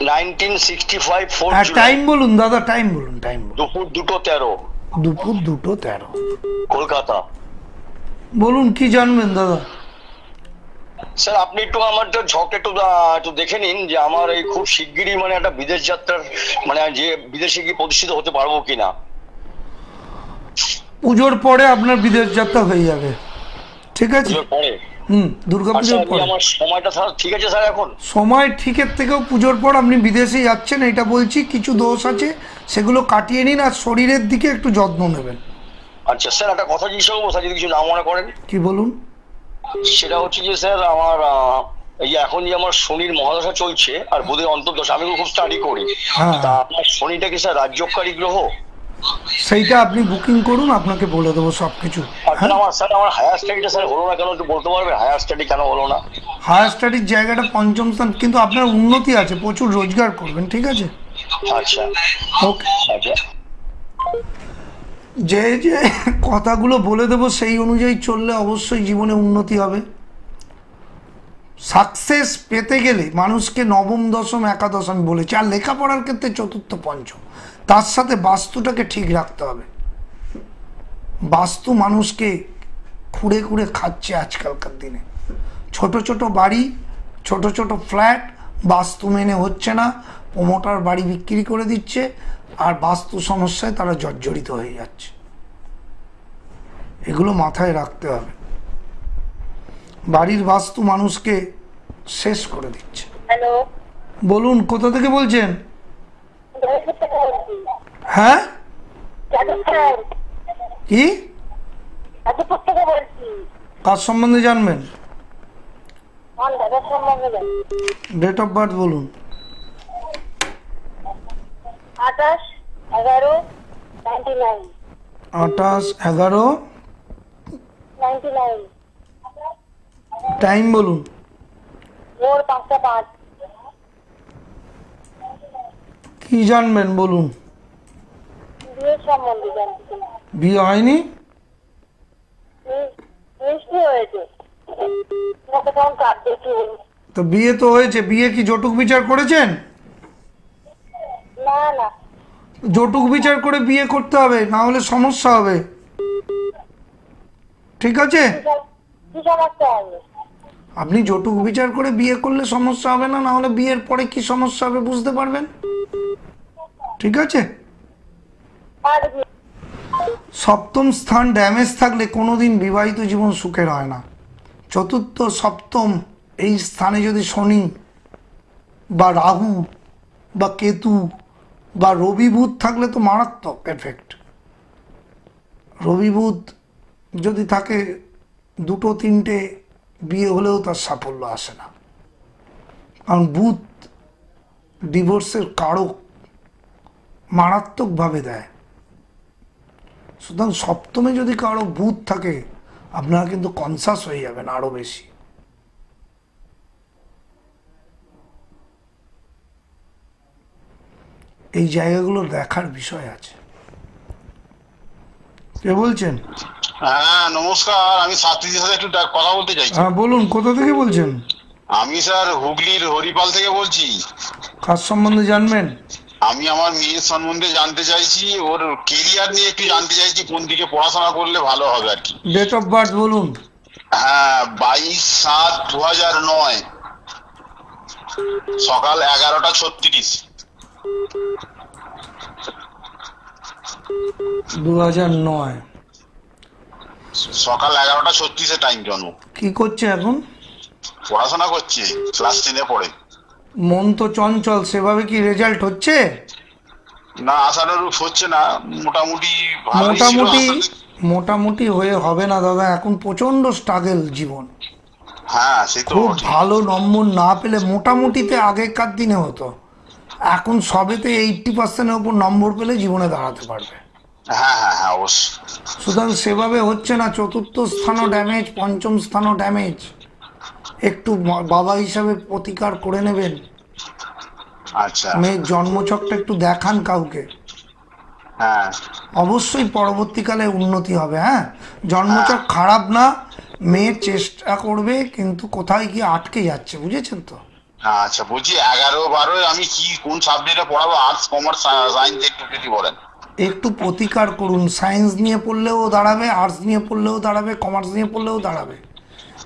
1965 4 জুলাই। টাইম বলুন দাদা, টাইম বলুন। টাইম দুপুর 2:13। দুপুর 2:13 কলকাতা। বলুন কি জানবেন দাদা? স্যার আপনি একটু আমার ঝক একটু দেখে নিন যে আমার এই খুব শিগগিরই মানে একটা বিদেশ যাত্রার, মানে যে বিদেশে গিয়ে প্রতিষ্ঠিত হতে পারবো কিনা। পুজোর পরে আপনার বিদেশ যাত্রা হয়ে যাবে, ঠিক আছে? পরে দুর্গাপুজোর পরে। আমার সময়টা ঠিক আছে স্যার? এখন সময় ঠিকের থেকেও পুজোর পর আপনি বিদেশে যাচ্ছেন, এটা বলছি। কিছু দোষ আছে, সেগুলো কাটিয়ে নিন, আর শরীরের দিকে একটু যত্ন নেবেন। আচ্ছা স্যার, একটা কথা জিজ্ঞেস করবো স্যার, যদি কিছু না মনে করেন। কি বলুন? সেটা হচ্ছে যে স্যার আমার এই যে এখন যে আমার শনির মহাদশা চলছে আর বুধের অন্তর্দশা, আমি খুব স্টাডি করি। হ্যাঁ। তা আপনার শনিটা কি স্যার রাজ্যকারী গ্রহ? সেইটা আপনি বুকিং করুন, আপনাকে বলে দেবো সব কিছু। আর আমার স্যার আমার হায়ার স্টাডিটা স্যার হলো না কেন, একটু বলতে পারবে হায়ার স্টাডি কেন হলো না? হায়ার স্টাডির জায়গাটা পঞ্চম স্থান, কিন্তু আপনার উন্নতি আছে, প্রচুর রোজগার করবেন, ঠিক আছে? আচ্ছা ওকে। আচ্ছা যে যে কথাগুলো বলে দেবো সেই অনুযায়ী চললে অবশ্যই জীবনে উন্নতি হবে। সাকসেস পেতে গেলে মানুষকে নবম দশম একাদশ আমি বলেছি, আর লেখাপড়ার ক্ষেত্রে চতুর্থ পঞ্চম, তার সাথে বাস্তুটাকে ঠিক রাখতে হবে। বাস্তু মানুষকে খুঁড়ে খুঁড়ে খাচ্ছে আজকালকার দিনে। ছোট ছোট বাড়ি, ছোট ছোট ফ্ল্যাট বাস্তু মেনে হচ্ছে না, প্রমোটার বাড়ি বিক্রি করে দিচ্ছে, আর বাস্তু সমস্যায় তারা জর্জরিত হয়ে যাচ্ছে। এগুলো মাথায় রাখতে হবে। বাড়ির বাস্তু মানুষকে শেষ করে দিচ্ছে। হ্যালো, বলুন, কোথা থেকে বলছেন? হ্যাঁ, কি কার সম্বন্ধে জানবেন? ডেট অফ বার্থ বলুন। 28/11/99। 28/11। টাইম বলুন। ভোর 5:05। কি জানবেন বলুন। বিয়ের সম্বন্ধে জানতে চাই। বিয়ে হয়নি? মিষ্টি হয়েছে, কেমন কাটছে একটু বলুন। তো বিয়ে তো হয়েছে, বিয়ে কি জটুক বিচার করেছেন? না না, জটুক বিচার করে বিয়ে করতে হবে, না হলে সমস্যা হবে, ঠিক আছে? কি সমস্যা হবে? আপনি জটুক বিচার করে বিয়ে করলে সমস্যা হবে না, না হলে বিয়ের পরে কি সমস্যা হবে বুঝতে পারবেন, ঠিক আছে? আর সপ্তম স্থান ড্যামেজ থাকলে কোনোদিন বিবাহিত জীবন সুখের হয় না। চতুর্থ সপ্তম এই স্থানে যদি শনি বা রাহু বা কেতু বা রবি বুধ থাকলে তো মারাত্মক এফেক্ট। রবি বুধ যদি থাকে, দুটো তিনটে বিয়ে হলেও তার সাফল্য আসে না, কারণ বুধ ডিভোর্সের কারক, মারাত্মকভাবে দেয়। সুতরাং সপ্তমে যদি কারো বুধ থাকে, আপনারা কিন্তু কনসাস হয়ে যাবেন আরো বেশি। এই জায়গাগুলো দেখার বিষয় আছে। কে বলছেন? হ্যাঁ নমস্কার, আমি শাস্ত্রীজির সাথে একটু কথা বলতে চাইছি। হ্যাঁ বলুন, কোথা থেকে বলছেন? আমি স্যার হুগলির হরিপাল থেকে বলছি। কার সম্বন্ধে জানবেন? আমি আমার মেয়ের সম্বন্ধে জানতে চাইছি, ওর কেরিয়ার নিয়ে একটু জানতে চাইছি, কোন দিকে পড়াশোনা করলে ভালো হবে আর কি। ডেট অফ বার্থ বলুন। হ্যাঁ 22/7/2009, সকাল 11:36। 2009। সকাল 11:36 টাইম জন্ম। কি করছে এখন? পড়াশোনা করছে, ক্লাস 10-এ পড়ে। মন তো চঞ্চল, সেভাবে কি রেজাল্ট হচ্ছে? না, আশানুরূপ হচ্ছে না। মোটামুটি ভালোই ছিল মোটামুটি আসলে। মোটামুটি হয়ে হবে না দাদা, এখন প্রচন্ড স্ট্রাগল জীবন। হ্যাঁ সে তো খুব ঠিক। ভালো নম্বর না পেলে, মোটামুটিতে আগেকার দিনে হতো, এখন সবেতে 80%-এর উপর নম্বর পেলে জীবনে দাঁড়াতে পারবে। হ্যাঁ হ্যাঁ হ্যাঁ অবশ্যই। সুতরাং সেভাবে হচ্ছে না। চতুর্থ স্থানও ড্যামেজ, পঞ্চম স্থানও ড্যামেজ। একটু বাবা হিসাবে প্রতিকার করে নেবেন। আচ্ছা। মেয়ের জন্মছকটা একটু দেখান কাউকে, হ্যাঁ অবশ্যই পরবর্তীকালে উন্নতি হবে। হ্যাঁ, জন্মছক খারাপ না, মেয়ে চেষ্টা করবে, কিন্তু কোথায় গিয়ে আটকে যাচ্ছে, বুঝেছেন তো? আচ্ছা, বলছি 11-12 আমি কি কোন সাবজেক্টে পড়াবো? আর্টস, কমার্স, সায়েন্স, একটু যদি বলেন। একটু প্রতিকার করুন। সায়েন্স নিয়ে পড়লেও দাঁড়াবে, আর্টস নিয়ে পড়লেও দাঁড়াবে, কমার্স নিয়ে পড়লেও দাঁড়াবে,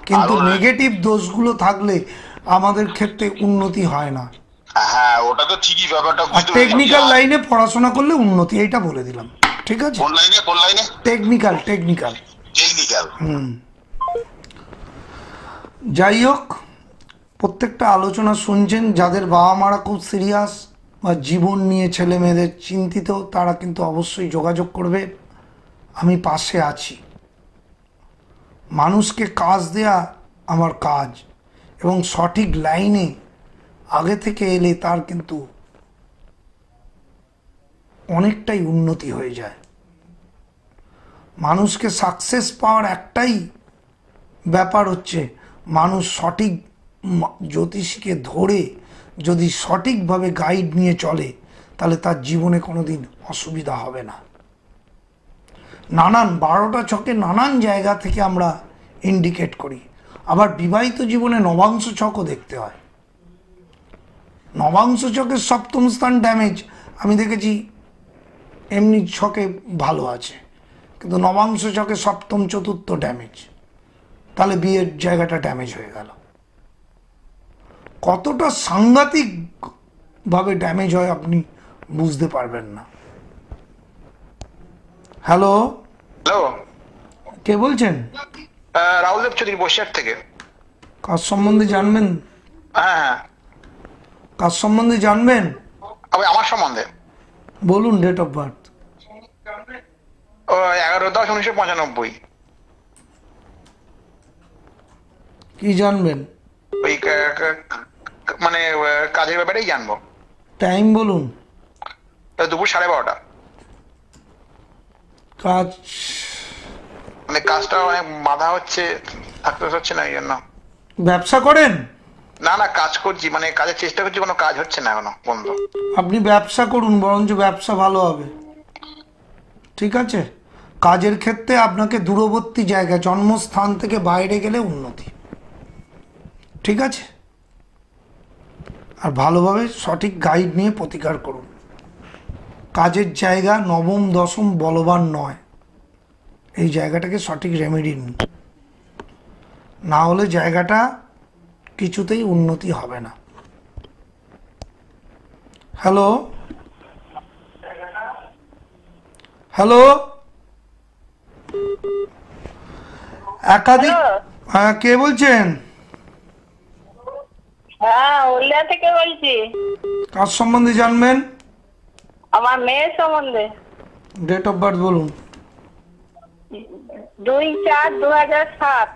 কিন্তু নেগেটিভ দোষগুলো থাকলে আমাদের ক্ষেত্রে উন্নতি হয় না। হ্যাঁ ওটা তো ঠিকই, ব্যাপারটা আর বুঝতে টেকনিক্যাল পেরেছি। লাইনে পড়াশোনা করলে উন্নতি, এইটা বলে দিলাম, ঠিক আছে? কোন লাইনে? কোন লাইনে? টেকনিক্যাল। টেকনিক্যাল। যাই হোক, প্রত্যেকটা আলোচনা শুনছেন, যাদের বাবা মারা খুব সিরিয়াস বা জীবন নিয়ে ছেলে মেয়েদের চিন্তিত, তারা কিন্তু অবশ্যই যোগাযোগ করবে। আমি পাশে আছি। মানুষকে কাজ দেয়া আমার কাজ, এবং সঠিক লাইনে আগে থেকে এলে তার কিন্তু অনেকটাই উন্নতি হয়ে যায়। মানুষকে সাকসেস পাওয়ার একটাই ব্যাপার হচ্ছে, মানুষ সঠিক জ্যোতিষীকে ধরে যদি সঠিকভাবে গাইড নিয়ে চলে, তাহলে তার জীবনে কোনোদিন অসুবিধা হবে না। নানান 12টা ছকে নানান জায়গা থেকে আমরা ইন্ডিকেট করি। আবার বিবাহিত জীবনে নবাংশ ছকও দেখতে হয়। নবাংশ ছকের সপ্তম স্থান ড্যামেজ আমি দেখেছি, এমনি ছকে ভালো আছে, কিন্তু নবাংশ ছকে সপ্তম চতুর্থ ড্যামেজ, তাহলে বিয়ের জায়গাটা ড্যামেজ হয়ে গেল। কতটা সাংঘাতিক ভাবে ড্যামেজ হয় আপনি বুঝতে পারবেন না। হ্যালো, হ্যালো, কে বলছেন? রাহুল দেব চৌধুরী, বসিরহাট থেকে। কাজ সম্বন্ধে জানবেন? হ্যাঁ হ্যাঁ, কাজ সম্বন্ধে জানবেন? আমার সম্বন্ধে বলুন। Date of birth? 11/10/1995। কি জানবেন? ওই মানে কাজের ব্যাপারেই জানবো। টাইম বলুন। দুপুর 12:30। কাজ মানে কাজটা অনেক বাধা হচ্ছে, থাকতে হচ্ছে না, এই জন্য। ব্যবসা করেন? না না, কাজ করছি, মানে কাজের চেষ্টা করছি, কোনো কাজ হচ্ছে না, এখনো বন্ধ। আপনি ব্যবসা করুন, বরঞ্চ ব্যবসা ভালো হবে। ঠিক আছে? কাজের ক্ষেত্রে আপনাকে দূরবর্তী জায়গা, জন্মস্থান থেকে বাইরে গেলে উন্নতি। ঠিক আছে? আর ভালোভাবে সঠিক গাইড নিয়ে প্রতিকার করুন। কাজের জায়গা নবম দশম বলবান নয়, এই জায়গাটাকে সঠিক রেমেডি নিন, না হলে জায়গাটা কিছুতেই উন্নতি হবে না। হ্যালো, হ্যালো, একাধিক। হ্যাঁ, কে বলছেন? হ্যাঁ, হলদিয়া থেকে বলছি। কার সম্বন্ধে জানবেন? আমার মেয়ের সম্বন্ধে। ডেট অফ বার্থ বলুন। 2/4/2007।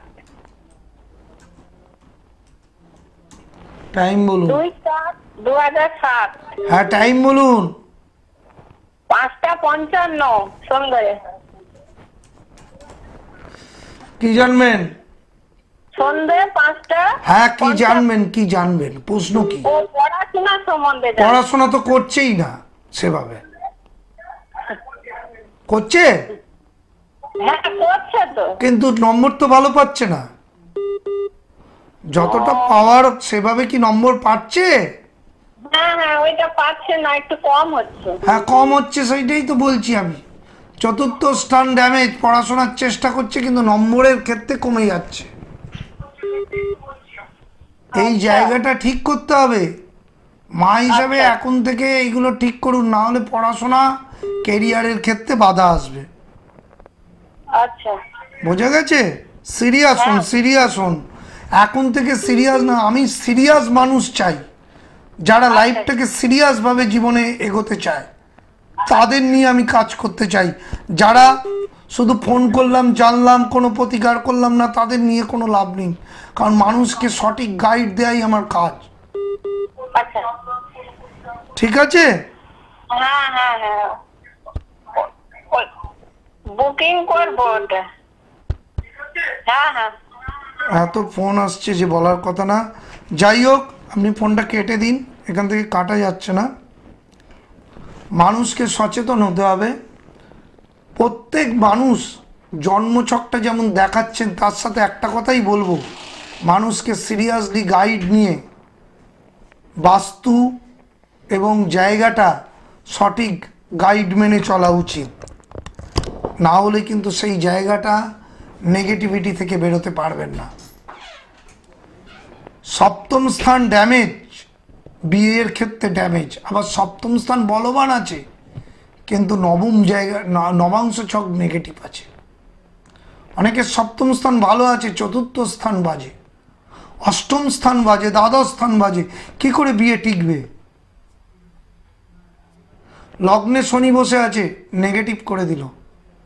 টাইম বলুন। 2/4/2007। হ্যাঁ, টাইম বলুন। 5:55 সন্ধ্যে। কি জানবেন? সন্ধ্যে 5টা। হ্যাঁ, কি জানবেন? কি জানবেন? প্রশ্ন কি? ও পড়াশোনা সম্বন্ধে। পড়াশোনা তো করছেই না সেভাবে। করছে? হ্যাঁ, করছে তো, কিন্তু নম্বর তো ভালো পাচ্ছে না। যতটা পাওয়ার সেভাবে কি নম্বর পাচ্ছে? হ্যাঁ হ্যাঁ, ওইটা পাচ্ছে না, একটু কম হচ্ছে। হ্যাঁ, কম হচ্ছে, সেইটাই তো বলছি আমি। চতুর্থ স্থান ড্যামেজ, পড়াশোনার চেষ্টা করছে কিন্তু নম্বরের ক্ষেত্রে কমে যাচ্ছে। এই জায়গাটা ঠিক করতে হবে। মা হিসাবে এখন থেকে এইগুলো ঠিক করুন, না হলে পড়াশোনা ক্যারিয়ারের ক্ষেত্রে বাধা আসবে। আচ্ছা, বোঝা গেছে? সিরিয়াস হন, সিরিয়াস হন এখন থেকে। সিরিয়াস না, আমি সিরিয়াস মানুষ চাই, যারা লাইফটাকে সিরিয়াস ভাবে জীবনে এগোতে চায়, তাদের নিয়ে আমি কাজ করতে চাই। যারা শুধু ফোন করলাম, জানলাম, কোনো প্রতিকার করলাম না, তাদের নিয়ে কোনো লাভ নেই। কারণ মানুষকে সঠিক গাইড দেয়াই আমার কাজ। আচ্ছা, ঠিক আছে? হ্যাঁ হ্যাঁ হ্যাঁ, বুকিং করবো ওটা। হ্যাঁ হ্যাঁ। এত ফোন আসছে যে বলার কথা না। যাই হোক, আপনি ফোনটা কেটে দিন, এখান থেকে কাটা যাচ্ছে না। মানুষকে সচেতন হতে হবে। প্রত্যেক মানুষ জন্মছকটা যেমন দেখাচ্ছেন, তার সাথে একটা কথাই বলবো, মানুষকে সিরিয়াসলি গাইড নিয়ে বাস্তু এবং জায়গাটা সঠিক গাইড মেনে চলা উচিত, না হলে কিন্তু সেই জায়গাটা নেগেটিভিটি থেকে বেরোতে পারবেন না। সপ্তম স্থান ড্যামেজ, বিয়ের ক্ষেত্রে ড্যামেজ। আবার সপ্তম স্থান বলবান আছে, কিন্তু নবম জায়গা, নবাংশ ছক নেগেটিভ আছে। অনেকের সপ্তম স্থান ভালো আছে, চতুর্থ স্থান বাজে, অষ্টম স্থান বাজে, দ্বাদশ স্থান বাজে, কি করে বিয়ে টিকবে? লগ্নে শনি বসে আছে, নেগেটিভ করে দিল।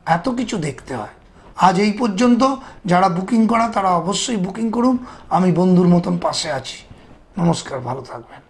এত কিছু দেখতে হয়। আজ এই পর্যন্ত। যারা বুকিং করা তারা অবশ্যই বুকিং করুন। আমি বন্ধুর মতন পাশে আছি। নমস্কার, ভালো থাকবেন।